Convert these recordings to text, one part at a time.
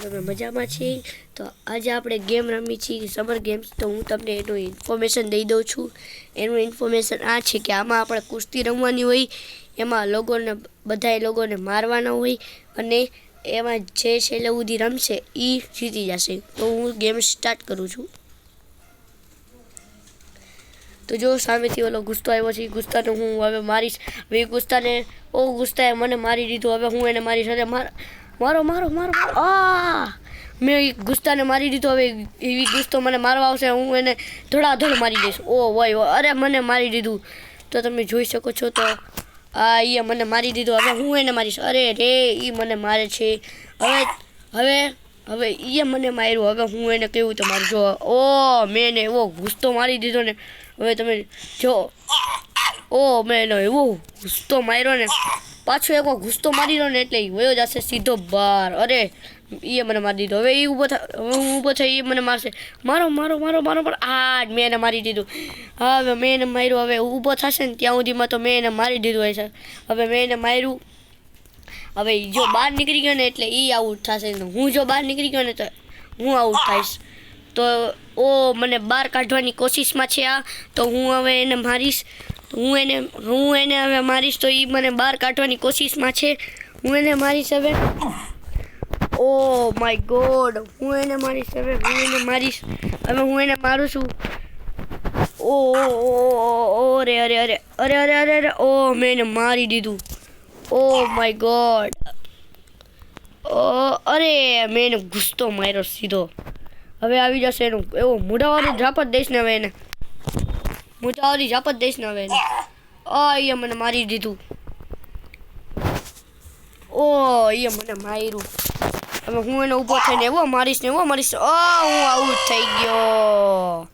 તમે મજામાં છીએ? તો આજે આપણે ગેમ રમી છીએ સમર ગેમ્સ. તો હું તમને એનું ઇન્ફોર્મેશન દઈ દઉં છું. એનું ઇન્ફોર્મેશન આ છે કે આમાં આપણે કુસ્તી રમવાની હોય, એમાં બધાય લોકોને મારવાના હોય અને એમાં જે છેલ્લે સુધી રમશે એ જીતી જશે. તો હું ગેમ સ્ટાર્ટ કરું છું. તો જો સામેથી ઓલો ગુસ્તો આવ્યો છે, ગુસ્તાને હું હવે મારીશ. હવે ગુસ્તાએ મને મારી દીધું. હવે હું એને મારી સાથે મારો મેં ગુસ્તાને મારી દીધો. હવે એવી ગુસ્તો મને મારવા આવશે, હું એને ધડાધડ મારી દઈશ. ઓ ભાઈ, અરે મને મારી દીધું. તો તમે જોઈ શકો છો. તો એ મને મારી દીધું. હવે હું એને મારીશ. અરે રે, એ મને મારે છે. હવે એ મને માર્યું. હવે હું એને કેવું તો મારું જો. મેં એને એવો ગુસ્તો મારી દીધો ને. હવે તમે જો. મેં એનો એવો ગુસ્તો માર્યો ને, પાછો એવો ગુસ્તો મારી રહ્યો ને એટલે એ વયો જશે સીધો બહાર. અરે એ મને મારી દીધો. હવે એ ઊભો થાય, હવે હું ઊભો થઈ, એ મને મારશે. મારો પણ મેં એને મારી દીધું. હવે મેં એને માર્યું. હવે ઊભો થશે ને ત્યાં સુધીમાં તો મેં એને મારી દીધું હોય છે. હવે મેં એને માર્યું. હવે જો બહાર નીકળી ગયો ને એટલે એ આઉટ થશે. હું જો બહાર નીકળી ગયો ને તો હું આઉટ થઈશ. તો મને બહાર કાઢવાની કોશિશમાં છે આ. તો હું હવે એને મારીશ. હું એને હવે મારીશ. તો એ મને બહાર કાઢવાની કોશિશમાં છે. હું એને મારીશ હવે. માય ગોડ, હું એને મારીશ. હવે હું એને મારું છું. અરે મેં એને મારી દીધું. My God. અરે મેં એને ગુસ્તો માર્યો સીધો. હવે આવી જશે એનું એવો મોઢાવાળી ઝાપટ દઈશ ને. હવે એને મોઢાવાળી ઝાપટ દઈશ ને. હવે એને એ મને મારી દીધું. એ મને માર્યું. હવે હું એને ઊભો થઈને એવો મારીશ. હું આઉટ થઈ ગયો.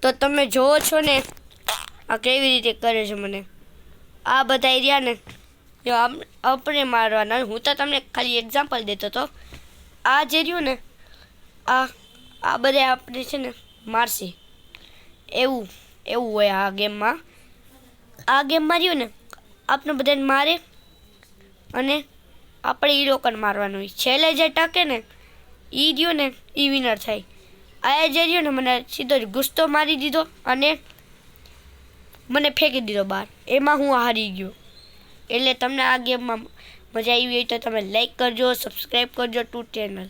તો તમે જોવો છો ને આ કેવી રીતે કરે છે મને. આ બધા રહ્યા ને આપણે મારવાના. હું તો તમને ખાલી એક્ઝામ્પલ દેતો હતો. આ જે રહ્યું ને આ બધા આપણે છે ને મારશે. એવું હોય આ ગેમમાં. આ ગેમમાં રહ્યું ને આપણે બધાને મારે અને આપણે એ લોકોને મારવાનું હોય. છેલ્લે જે ટકે ને એ રહ્યું ને એ વિનર થાય. આ જે રહ્યું ને મને સીધો જ ગુસ્તો મારી દીધો અને મને ફેંકી દીધો બહાર. એમાં હું હારી ગયો. એટલે તમને આ ગેમમાં મજા આવી હોય તો તમે લાઈક કરજો, સબસ્ક્રાઈબ કરજો ટુ ચેનલ.